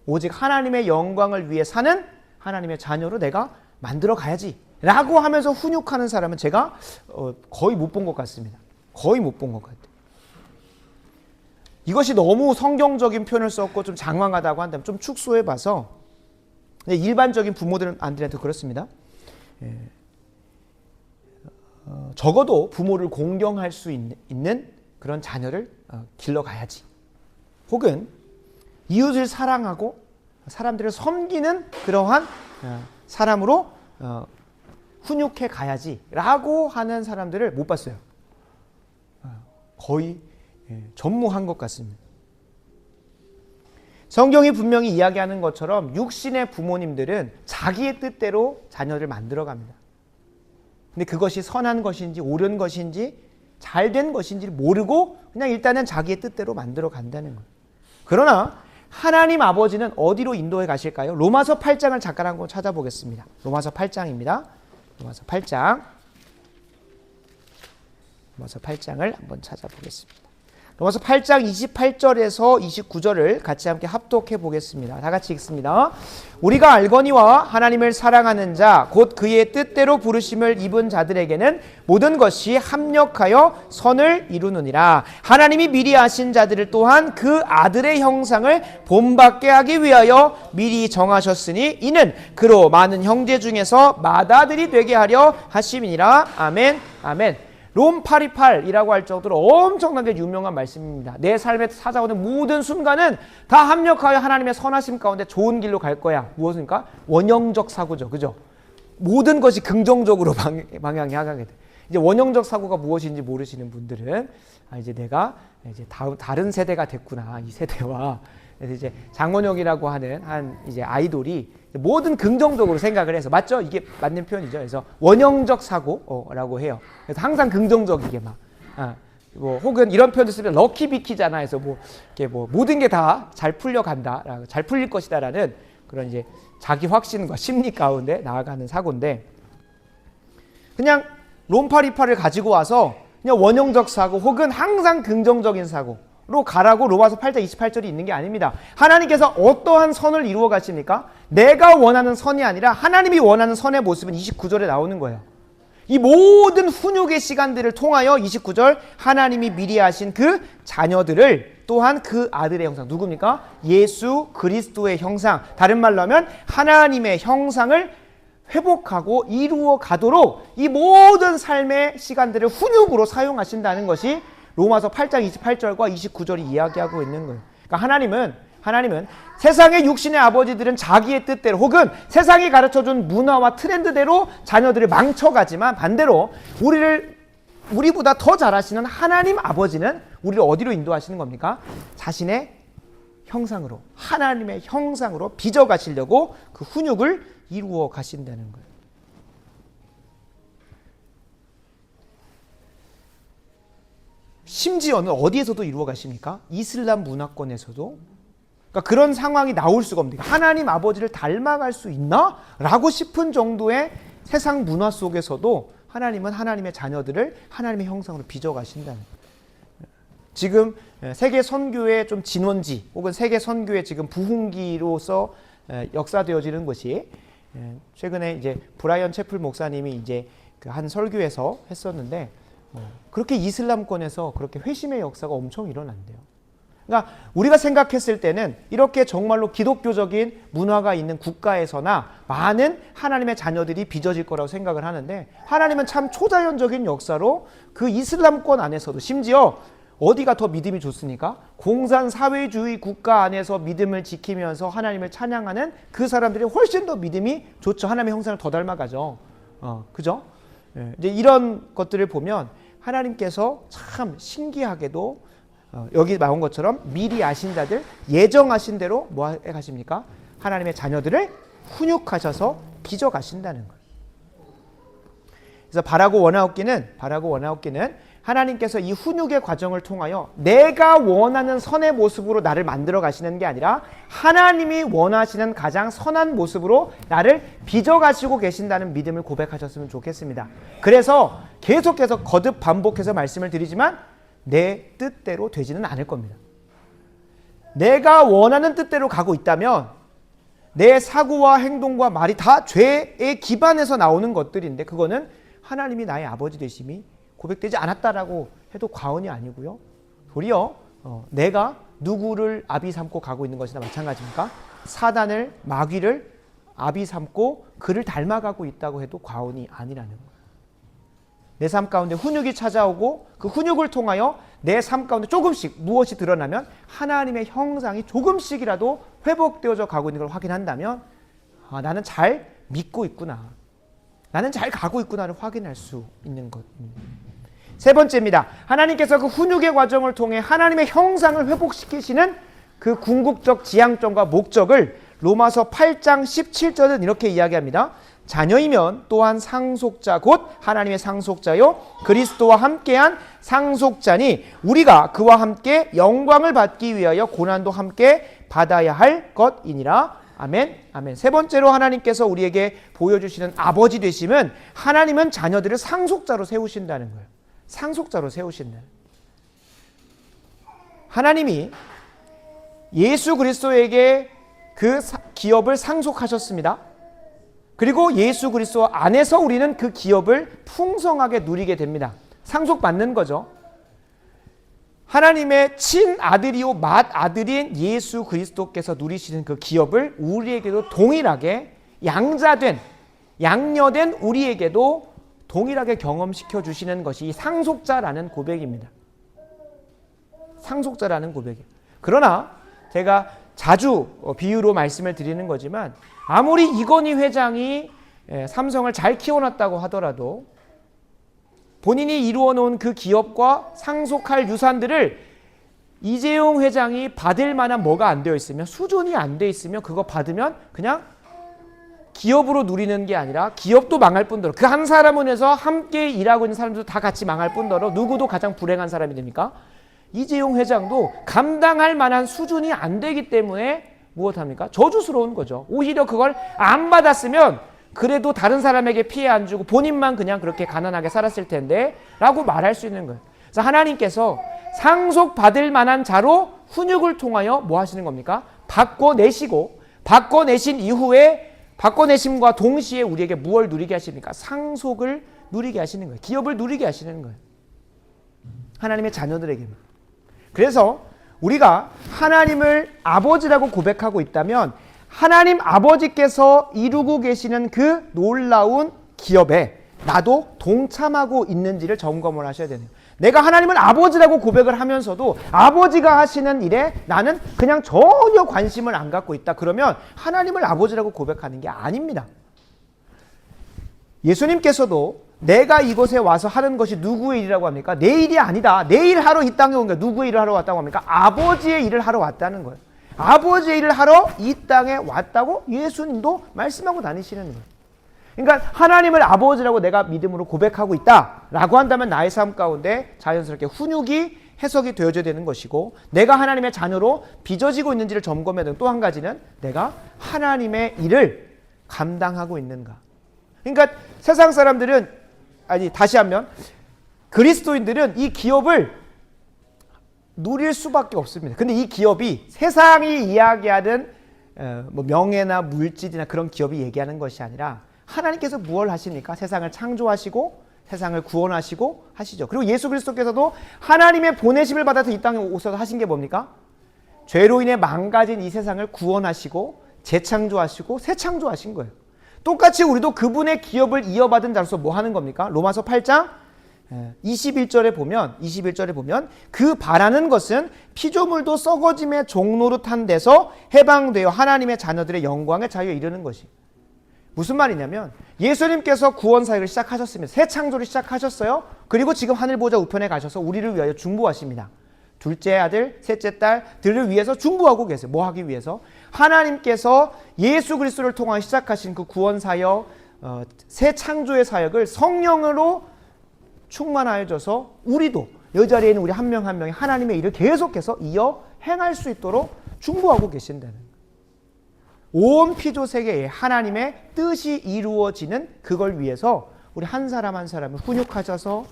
오직 하나님의 영광을 위해 사는 하나님의 자녀로 내가 만들어 가야지 라고 하면서 훈육하는 사람은 제가 거의 못 본 것 같습니다. 거의 못 본 것 같아요. 이것이 너무 성경적인 표현을 썼고 좀 장황하다고 한다면 좀 축소해봐서 일반적인 부모들한테도 그렇습니다. 적어도 부모를 공경할 수 있는 그런 자녀를 길러가야지. 혹은 이웃을 사랑하고 사람들을 섬기는 그러한 사람으로 훈육해 가야지 라고 하는 사람들을 못 봤어요. 거의 전무한 것 같습니다. 성경이 분명히 이야기하는 것처럼 육신의 부모님들은 자기의 뜻대로 자녀를 만들어 갑니다. 근데 그것이 선한 것인지 옳은 것인지 잘된 것인지 모르고 그냥 일단은 자기의 뜻대로 만들어 간다는 거예요. 그러나 하나님 아버지는 어디로 인도해 가실까요? 로마서 8장을 잠깐 한번 찾아보겠습니다. 로마서 8장입니다. 로마서 8장을 한번 찾아보겠습니다. 로마서 8장 28절에서 29절을 같이 함께 합독해 보겠습니다. 다 같이 읽습니다. 우리가 알거니와 하나님을 사랑하는 자 곧 그의 뜻대로 부르심을 입은 자들에게는 모든 것이 합력하여 선을 이루느니라. 하나님이 미리 아신 자들을 또한 그 아들의 형상을 본받게 하기 위하여 미리 정하셨으니 이는 그로 많은 형제 중에서 맏아들이 되게 하려 하심이니라. 아멘. 아멘. 롬 828이라고 할 정도로 엄청나게 유명한 말씀입니다. 내 삶에 찾아오는 모든 순간은 다 합력하여 하나님의 선하심 가운데 좋은 길로 갈 거야. 무엇입니까? 원형적 사고죠. 그죠? 모든 것이 긍정적으로 방향이 향하게 돼. 이제 원형적 사고가 무엇인지 모르시는 분들은 이제 내가 이제 다른 세대가 됐구나. 이 세대와. 그래서 이제 장원영이라고 하는 이제 아이돌이 모든 긍정적으로 생각을 해서 맞죠? 이게 맞는 표현이죠. 그래서 원형적 사고라고 해요. 그래서 항상 긍정적이게 뭐 혹은 이런 표현을 쓰면 럭키비키잖아. 해서 이렇게 모든 게 다 잘 풀려간다, 잘 풀릴 것이다라는 그런 이제 자기 확신과 심리 가운데 나아가는 사고인데 그냥 롬828을 가지고 와서 그냥 원형적 사고 혹은 항상 긍정적인 사고로 가라고 로마서 8장 28절이 있는 게 아닙니다. 하나님께서 어떠한 선을 이루어 가십니까? 내가 원하는 선이 아니라 하나님이 원하는 선의 모습은 29절에 나오는 거예요. 이 모든 훈육의 시간들을 통하여 29절 하나님이 미리 하신 그 자녀들을 또한 그 아들의 형상 누굽니까? 예수 그리스도의 형상, 다른 말로 하면 하나님의 형상을 회복하고 이루어 가도록 이 모든 삶의 시간들을 훈육으로 사용하신다는 것이 로마서 8장 28절과 29절이 이야기하고 있는 거예요. 그러니까 하나님은 세상의 육신의 아버지들은 자기의 뜻대로 혹은 세상이 가르쳐준 문화와 트렌드대로 자녀들을 망쳐가지만 반대로 우리보다 더 잘하시는 하나님 아버지는 우리를 어디로 인도하시는 겁니까? 자신의 형상으로, 하나님의 형상으로 빚어가시려고 그 훈육을 이루어 가신다는 거예요. 심지어는 어디에서도 이루어 가십니까? 이슬람 문화권에서도. 그러니까 그런 상황이 나올 수가 없는 거예요. 하나님 아버지를 닮아갈 수 있나? 라고 싶은 정도의 세상 문화 속에서도 하나님은 하나님의 자녀들을 하나님의 형상으로 빚어가신다는 거예요. 지금 세계 선교의 좀 진원지 혹은 세계 선교의 지금 부흥기로서 역사되어지는 것이 최근에 이제 브라이언 채플 목사님이 이제 그 한 설교에서 했었는데 그렇게 이슬람권에서 그렇게 회심의 역사가 엄청 일어난대요. 그러니까 우리가 생각했을 때는 이렇게 정말로 기독교적인 문화가 있는 국가에서나 많은 하나님의 자녀들이 빚어질 거라고 생각을 하는데 하나님은 참 초자연적인 역사로 그 이슬람권 안에서도 심지어 어디가 더 믿음이 좋습니까? 공산사회주의 국가 안에서 믿음을 지키면서 하나님을 찬양하는 그 사람들이 훨씬 더 믿음이 좋죠. 하나님의 형상을 더 닮아가죠. 그죠? 이제 이런 것들을 보면 하나님께서 참 신기하게도 여기 나온 것처럼 미리 아신 자들 예정하신 대로 뭐 해 가십니까? 하나님의 자녀들을 훈육하셔서 빚어 가신다는 거예요. 그래서 바라고 원하옵기는 하나님께서 이 훈육의 과정을 통하여 내가 원하는 선의 모습으로 나를 만들어 가시는 게 아니라 하나님이 원하시는 가장 선한 모습으로 나를 빚어 가시고 계신다는 믿음을 고백하셨으면 좋겠습니다. 그래서 계속해서 거듭 반복해서 말씀을 드리지만 내 뜻대로 되지는 않을 겁니다. 내가 원하는 뜻대로 가고 있다면 내 사고와 행동과 말이 다 죄에 기반해서 나오는 것들인데 그거는 하나님이 나의 아버지 되심이 고백되지 않았다라고 해도 과언이 아니고요. 도리어 내가 누구를 아비 삼고 가고 있는 것이나 마찬가지입니까? 사단을 마귀를 아비 삼고 그를 닮아가고 있다고 해도 과언이 아니라는 거예요. 내 삶 가운데 훈육이 찾아오고 그 훈육을 통하여 내 삶 가운데 조금씩 무엇이 드러나면 하나님의 형상이 조금씩이라도 회복되어져 가고 있는 걸 확인한다면 나는 잘 믿고 있구나. 나는 잘 가고 있구나를 확인할 수 있는 것입니다. 세 번째입니다. 하나님께서 그 훈육의 과정을 통해 하나님의 형상을 회복시키시는 그 궁극적 지향점과 목적을 로마서 8장 17절은 이렇게 이야기합니다. 자녀이면 또한 상속자 곧 하나님의 상속자요 그리스도와 함께한 상속자니 우리가 그와 함께 영광을 받기 위하여 고난도 함께 받아야 할 것이니라. 아멘. 아멘. 세 번째로 하나님께서 우리에게 보여주시는 아버지 되심은 하나님은 자녀들을 상속자로 세우신다는 거예요. 상속자로 세우신다. 하나님이 예수 그리스도에게 그 기업을 상속하셨습니다. 그리고 예수 그리스도 안에서 우리는 그 기업을 풍성하게 누리게 됩니다. 상속받는 거죠. 하나님의 친아들이요 맏아들인 예수 그리스도께서 누리시는 그 기업을 우리에게도 동일하게 양녀된 우리에게도 동일하게 경험시켜 주시는 것이 상속자라는 고백입니다. 상속자라는 고백이에요. 그러나 제가 자주 비유로 말씀을 드리는 거지만 아무리 이건희 회장이 삼성을 잘 키워놨다고 하더라도 본인이 이루어놓은 그 기업과 상속할 유산들을 이재용 회장이 받을 만한 뭐가 안 되어 있으면 수준이 안 되어 있으면 그거 받으면 그냥 기업으로 누리는 게 아니라 기업도 망할 뿐더러 그 한 사람은에서 함께 일하고 있는 사람들도 다 같이 망할 뿐더러 누구도 가장 불행한 사람이 됩니까? 이재용 회장도 감당할 만한 수준이 안 되기 때문에 무엇합니까? 저주스러운 거죠. 오히려 그걸 안 받았으면 그래도 다른 사람에게 피해 안 주고 본인만 그냥 그렇게 가난하게 살았을 텐데 라고 말할 수 있는 거예요. 그래서 하나님께서 상속받을 만한 자로 훈육을 통하여 뭐 하시는 겁니까? 바꿔내신 이후에 바꿔내심과 동시에 우리에게 무엇을 누리게 하십니까? 상속을 누리게 하시는 거예요. 기업을 누리게 하시는 거예요. 하나님의 자녀들에게는. 그래서 우리가 하나님을 아버지라고 고백하고 있다면 하나님 아버지께서 이루고 계시는 그 놀라운 기업에 나도 동참하고 있는지를 점검을 하셔야 되네요. 내가 하나님을 아버지라고 고백을 하면서도 아버지가 하시는 일에 나는 그냥 전혀 관심을 안 갖고 있다. 그러면 하나님을 아버지라고 고백하는 게 아닙니다. 예수님께서도 내가 이곳에 와서 하는 것이 누구의 일이라고 합니까? 내 일이 아니다. 내 일 하러 이 땅에 온 거야. 누구의 일을 하러 왔다고 합니까? 아버지의 일을 하러 왔다는 거예요. 아버지의 일을 하러 이 땅에 왔다고 예수님도 말씀하고 다니시는 거예요. 그러니까 하나님을 아버지라고 내가 믿음으로 고백하고 있다라고 한다면 나의 삶 가운데 자연스럽게 훈육이 해석이 되어져야 되는 것이고, 내가 하나님의 자녀로 빚어지고 있는지를 점검해야 되는 또 한 가지는 내가 하나님의 일을 감당하고 있는가. 그러니까 세상 사람들은, 다시 하면 그리스도인들은 이 기업을 누릴 수밖에 없습니다. 근데 이 기업이 세상이 이야기하는 뭐 명예나 물질이나 그런 기업이 얘기하는 것이 아니라 하나님께서 무엇을 하십니까? 세상을 창조하시고 세상을 구원하시고 하시죠. 그리고 예수 그리스도께서도 하나님의 보내심을 받아서 이 땅에 오셔서 하신 게 뭡니까? 죄로 인해 망가진 이 세상을 구원하시고 재창조하시고 새 창조하신 거예요. 똑같이 우리도 그분의 기업을 이어받은 자로서 뭐 하는 겁니까? 로마서 8장 21절에 보면 그 바라는 것은 피조물도 썩어짐의 종노릇한 데서 해방되어 하나님의 자녀들의 영광의 자유에 이르는 것이. 무슨 말이냐면 예수님께서 구원 사역을 시작하셨습니다. 새 창조를 시작하셨어요. 그리고 지금 하늘 보좌 우편에 가셔서 우리를 위하여 중보하십니다. 둘째 아들, 셋째 딸들을 위해서 중보하고 계세요. 뭐 하기 위해서? 하나님께서 예수 그리스도를 통해 시작하신 그 구원 사역, 새 창조의 사역을 성령으로 충만하여져서 우리도 이 자리에 있는 우리 한 명 한 명이 하나님의 일을 계속해서 이어 행할 수 있도록 중보하고 계신다는 거예요. 온 피조 세계에 하나님의 뜻이 이루어지는 그걸 위해서 우리 한 사람 한 사람을 훈육하셔서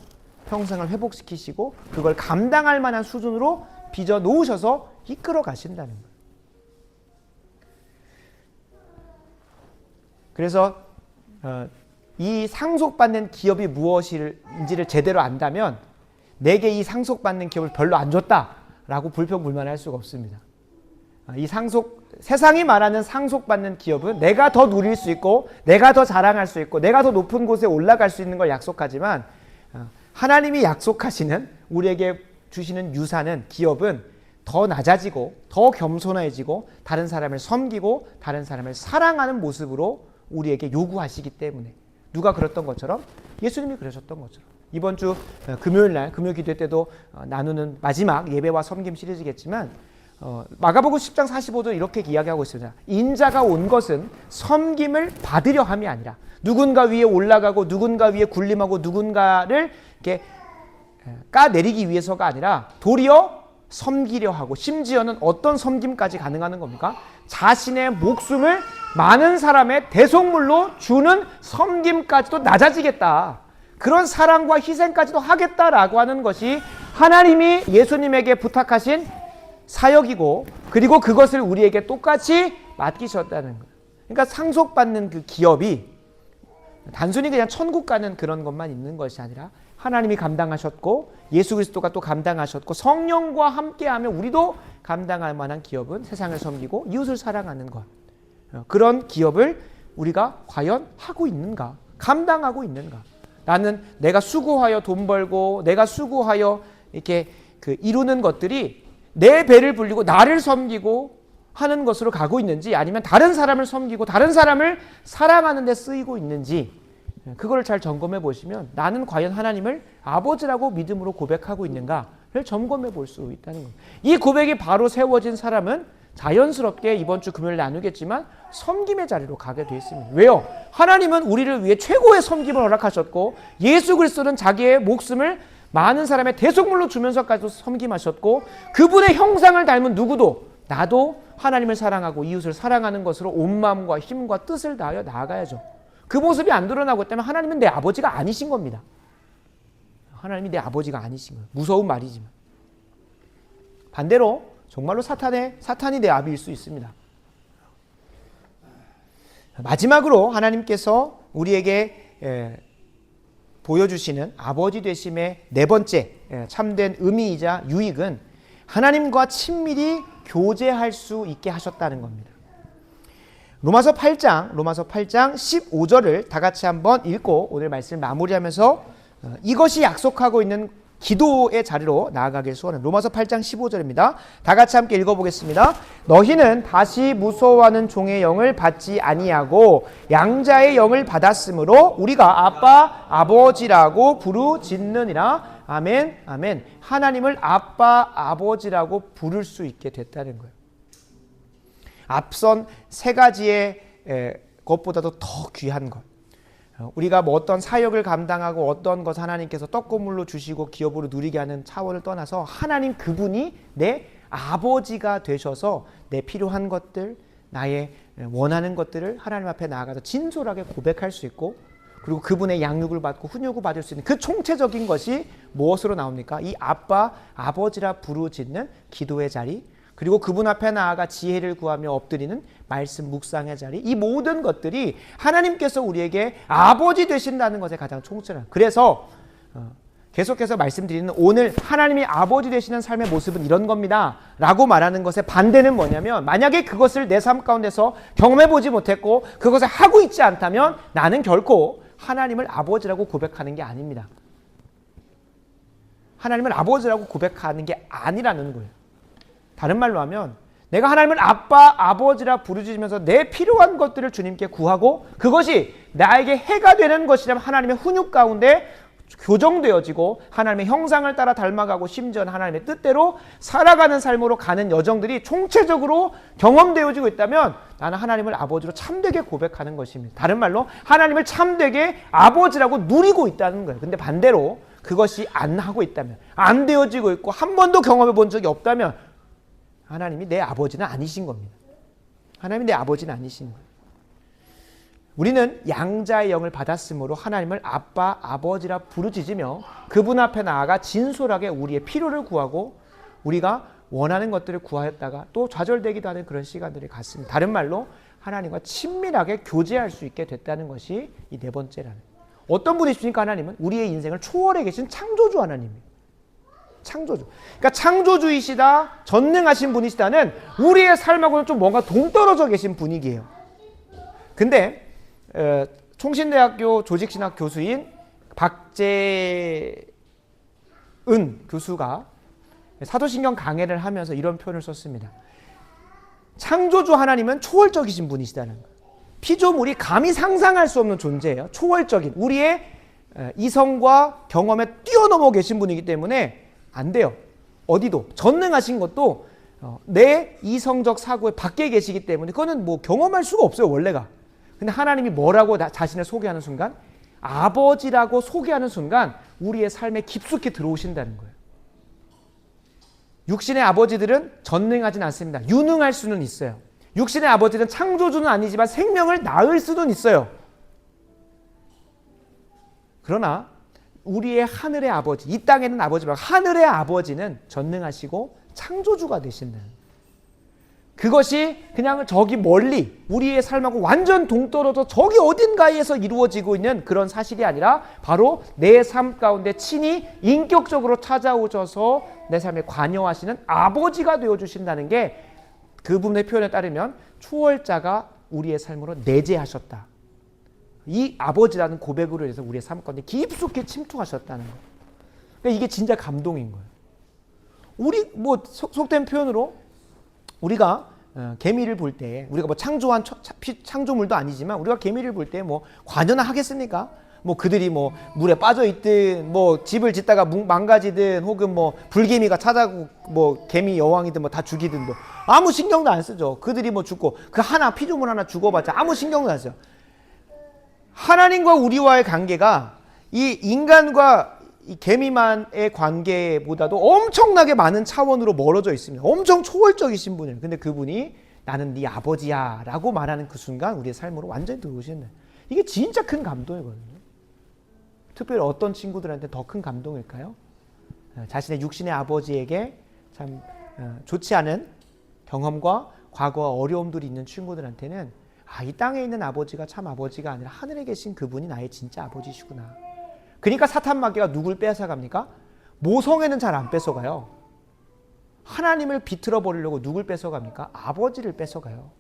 평생을 회복시키시고 그걸 감당할 만한 수준으로 빚어 놓으셔서 이끌어 가신다는 거예요. 그래서 이 상속받는 기업이 무엇인지를 제대로 안다면 내게 이 상속받는 기업을 별로 안 줬다라고 불평불만할 수가 없습니다. 이 세상이 말하는 상속받는 기업은 내가 더 누릴 수 있고 내가 더 자랑할 수 있고 내가 더 높은 곳에 올라갈 수 있는 걸 약속하지만 하나님이 약속하시는 우리에게 주시는 유산은 기업은 더 낮아지고 더 겸손해지고 다른 사람을 섬기고 다른 사람을 사랑하는 모습으로 우리에게 요구하시기 때문에 누가 그랬던 것처럼 예수님이 그러셨던 것처럼 이번 주 금요일날 금요 기도 때도 나누는 마지막 예배와 섬김 시리즈겠지만 마가복음 10장 45절 이렇게 이야기하고 있습니다. 인자가 온 것은 섬김을 받으려 함이 아니라 누군가 위에 올라가고 누군가 위에 군림하고 누군가를 이렇게 까내리기 위해서가 아니라 도리어 섬기려 하고 심지어는 어떤 섬김까지 가능하는 겁니까? 자신의 목숨을 많은 사람의 대속물로 주는 섬김까지도 낮아지겠다. 그런 사랑과 희생까지도 하겠다라고 하는 것이 하나님이 예수님에게 부탁하신 사역이고 그리고 그것을 우리에게 똑같이 맡기셨다는 거예요. 그러니까 상속받는 그 기업이 단순히 그냥 천국 가는 그런 것만 있는 것이 아니라 하나님이 감당하셨고 예수 그리스도가 또 감당하셨고 성령과 함께하면 우리도 감당할 만한 기업은 세상을 섬기고 이웃을 사랑하는 것. 그런 기업을 우리가 과연 하고 있는가? 감당하고 있는가? 나는 내가 수고하여 돈 벌고 내가 수고하여 이렇게 이루는 것들이 내 배를 불리고 나를 섬기고 하는 것으로 가고 있는지 아니면 다른 사람을 섬기고 다른 사람을 사랑하는 데 쓰이고 있는지 그걸 잘 점검해 보시면 나는 과연 하나님을 아버지라고 믿음으로 고백하고 있는가를 점검해 볼 수 있다는 겁니다. 이 고백이 바로 세워진 사람은 자연스럽게 이번 주 금요일 나누겠지만 섬김의 자리로 가게 되어 있습니다. 왜요? 하나님은 우리를 위해 최고의 섬김을 허락하셨고 예수 그리스도는 자기의 목숨을 많은 사람의 대속물로 주면서까지도 섬김하셨고 그분의 형상을 닮은 누구도 나도 하나님을 사랑하고 이웃을 사랑하는 것으로 온 마음과 힘과 뜻을 다하여 나아가야죠. 그 모습이 안 드러나고 있다면 하나님은 내 아버지가 아니신 겁니다. 하나님이 내 아버지가 아니신 거예요. 무서운 말이지만 반대로 정말로 사탄이 내 아비일 수 있습니다. 마지막으로 하나님께서 우리에게 보여주시는 아버지 되심의 네 번째 참된 의미이자 유익은 하나님과 친밀히 교제할 수 있게 하셨다는 겁니다. 로마서 8장 15절을 다 같이 한번 읽고 오늘 말씀을 마무리하면서 이것이 약속하고 있는 기도의 자리로 나아가길 소원합니다. 로마서 8장 15절입니다. 다 같이 함께 읽어보겠습니다. 너희는 다시 무서워하는 종의 영을 받지 아니하고 양자의 영을 받았으므로 우리가 아빠 아버지라고 부르짖느니라. 아멘 아멘. 하나님을 아빠 아버지라고 부를 수 있게 됐다는 거예요. 앞선 세 가지의 것보다도 더 귀한 것. 우리가 뭐 어떤 사역을 감당하고 어떤 것 하나님께서 떡고물로 주시고 기업으로 누리게 하는 차원을 떠나서 하나님 그분이 내 아버지가 되셔서 내 필요한 것들, 나의 원하는 것들을 하나님 앞에 나아가서 진솔하게 고백할 수 있고, 그리고 그분의 양육을 받고 훈육을 받을 수 있는 그 총체적인 것이 무엇으로 나옵니까? 이 아빠, 아버지라 부르짖는 기도의 자리, 그리고 그분 앞에 나아가 지혜를 구하며 엎드리는 말씀 묵상의 자리, 이 모든 것들이 하나님께서 우리에게 아버지 되신다는 것에 가장 총체란. 그래서 계속해서 말씀드리는 오늘 하나님이 아버지 되시는 삶의 모습은 이런 겁니다 라고 말하는 것의 반대는 뭐냐면, 만약에 그것을 내 삶 가운데서 경험해보지 못했고 그것을 하고 있지 않다면 나는 결코 하나님을 아버지라고 고백하는 게 아닙니다. 하나님을 아버지라고 고백하는 게 아니라는 거예요. 다른 말로 하면 내가 하나님을 아빠, 아버지라 부르짖으면서 내 필요한 것들을 주님께 구하고 그것이 나에게 해가 되는 것이라면 하나님의 훈육 가운데 교정되어지고 하나님의 형상을 따라 닮아가고 심지어는 하나님의 뜻대로 살아가는 삶으로 가는 여정들이 총체적으로 경험되어지고 있다면 나는 하나님을 아버지로 참되게 고백하는 것입니다. 다른 말로 하나님을 참되게 아버지라고 누리고 있다는 거예요. 근데 반대로 그것이 안 하고 있다면, 안 되어지고 있고 한 번도 경험해 본 적이 없다면 하나님이 내 아버지는 아니신 겁니다. 하나님이 내 아버지는 아니신 거예요. 우리는 양자의 영을 받았으므로 하나님을 아빠, 아버지라 부르짖으며 그분 앞에 나아가 진솔하게 우리의 필요를 구하고 우리가 원하는 것들을 구하였다가 또 좌절되기도 하는 그런 시간들이 갔습니다. 다른 말로 하나님과 친밀하게 교제할 수 있게 됐다는 것이 이 네 번째라는. 어떤 분이십니까? 하나님은 우리의 인생을 초월해 계신 창조주 하나님이에요. 창조주. 그러니까 창조주이시다, 전능하신 분이시다는 우리의 삶하고는 좀 뭔가 동떨어져 계신 분위기예요. 근데 총신대학교 조직신학 교수인 박재은 교수가 사도신경 강해를 하면서 이런 표현을 썼습니다. 창조주 하나님은 초월적이신 분이시다는 거예요. 피조물이 감히 상상할 수 없는 존재예요. 초월적인 우리의 이성과 경험에 뛰어넘어 계신 분이기 때문에 안 돼요. 어디도 전능하신 것도 내 이성적 사고에 밖에 계시기 때문에 그거는 뭐 경험할 수가 없어요, 원래가. 근데 하나님이 뭐라고 자신을 소개하는 순간, 아버지라고 소개하는 순간 우리의 삶에 깊숙이 들어오신다는 거예요. 육신의 아버지들은 전능하진 않습니다. 유능할 수는 있어요. 육신의 아버지는 창조주는 아니지만 생명을 낳을 수는 있어요. 그러나 우리의 하늘의 아버지, 이 땅에는 아버지 말고 하늘의 아버지는 전능하시고 창조주가 되신다는, 그것이 그냥 저기 멀리 우리의 삶하고 완전 동떨어져 저기 어딘가에서 이루어지고 있는 그런 사실이 아니라 바로 내 삶 가운데 친히 인격적으로 찾아오셔서 내 삶에 관여하시는 아버지가 되어주신다는 게 그분의 표현에 따르면 초월자가 우리의 삶으로 내재하셨다. 이 아버지라는 고백으로 해서 우리의 삶 가운데 깊숙이 침투하셨다는 거예요. 그러니까 이게 진짜 감동인 거예요. 우리 뭐 속된 표현으로 우리가 개미를 볼 때, 우리가 뭐 창조한 창조물도 아니지만 우리가 개미를 볼 때 뭐 관여나 하겠습니까? 뭐 그들이 뭐 물에 빠져 있든 뭐 집을 짓다가 망가지든 혹은 뭐 불개미가 찾아고 뭐 개미 여왕이든 뭐 다 죽이든 뭐 아무 신경도 안 쓰죠. 그들이 뭐 죽고 그 하나 피조물 하나 죽어봤자 아무 신경도 안 써요. 하나님과 우리와의 관계가 이 인간과 이 개미만의 관계보다도 엄청나게 많은 차원으로 멀어져 있습니다. 엄청 초월적이신 분이에요. 근데 그분이 나는 네 아버지야 라고 말하는 그 순간 우리의 삶으로 완전히 들어오시는, 이게 진짜 큰 감동이거든요. 특별히 어떤 친구들한테 더 큰 감동일까요? 자신의 육신의 아버지에게 참 좋지 않은 경험과 과거와 어려움들이 있는 친구들한테는 이 땅에 있는 아버지가 참 아버지가 아니라 하늘에 계신 그분이 나의 진짜 아버지시구나. 그러니까 사탄 마귀가 누굴 뺏어갑니까? 모성애는 잘 안 뺏어가요. 하나님을 비틀어 버리려고 누굴 뺏어갑니까? 아버지를 뺏어가요.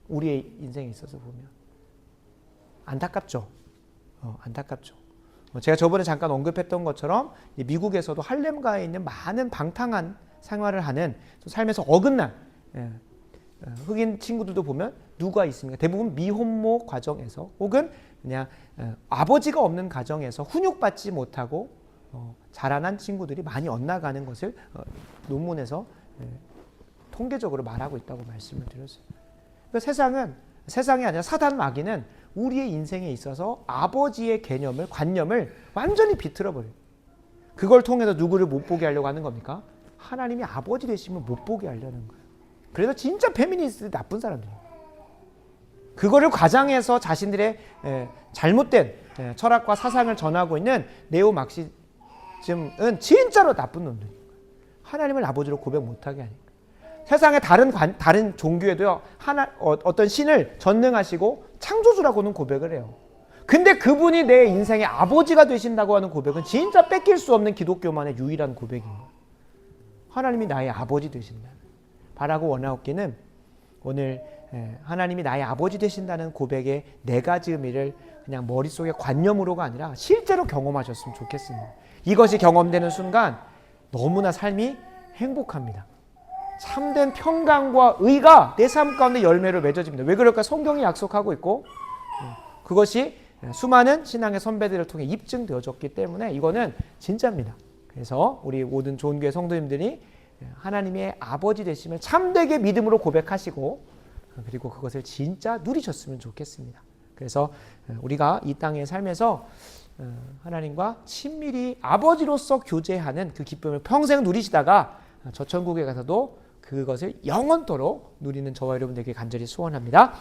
우리의 인생에 있어서 보면. 안타깝죠. 안타깝죠. 제가 저번에 잠깐 언급했던 것처럼 미국에서도 할렘가에 있는 많은 방탕한 생활을 하는 삶에서 어긋난 흑인 친구들도 보면 누가 있습니까? 대부분 미혼모 과정에서 혹은 그냥 아버지가 없는 가정에서 훈육받지 못하고 자라난 친구들이 많이 엇나가는 것을 논문에서 통계적으로 말하고 있다고 말씀을 드렸어요. 그러니까 세상이 아니라 사단 마귀는 우리의 인생에 있어서 아버지의 개념을, 관념을 완전히 비틀어 버려요. 그걸 통해서 누구를 못 보게 하려고 하는 겁니까? 하나님이 아버지 되시면 못 보게 하려는 거예요. 그래서 진짜 페미니스트 나쁜 사람들이에요. 그거를 과장해서 자신들의 잘못된 철학과 사상을 전하고 있는 네오막시즘은 진짜로 나쁜 놈들이에요. 하나님을 아버지로 고백 못하게 하니까. 세상의 다른 종교에도요, 어떤 신을 전능하시고 창조주라고는 고백을 해요. 근데 그분이 내 인생의 아버지가 되신다고 하는 고백은 진짜 뺏길 수 없는 기독교만의 유일한 고백입니다. 하나님이 나의 아버지 되신다. 바라고 원하옵기는 오늘 하나님이 나의 아버지 되신다는 고백의 네 가지 의미를 그냥 머릿속에 관념으로가 아니라 실제로 경험하셨으면 좋겠습니다. 이것이 경험되는 순간 너무나 삶이 행복합니다. 참된 평강과 의가 내 삶 가운데 열매로 맺어집니다. 왜 그럴까? 성경이 약속하고 있고 그것이 수많은 신앙의 선배들을 통해 입증되어졌기 때문에 이거는 진짜입니다. 그래서 우리 모든 좋은 교회 성도님들이 하나님의 아버지 되심을 참되게 믿음으로 고백하시고 그리고 그것을 진짜 누리셨으면 좋겠습니다. 그래서 우리가 이 땅의 삶에서 하나님과 친밀히 아버지로서 교제하는 그 기쁨을 평생 누리시다가 저 천국에 가서도 그것을 영원토록 누리는 저와 여러분들에게 간절히 소원합니다.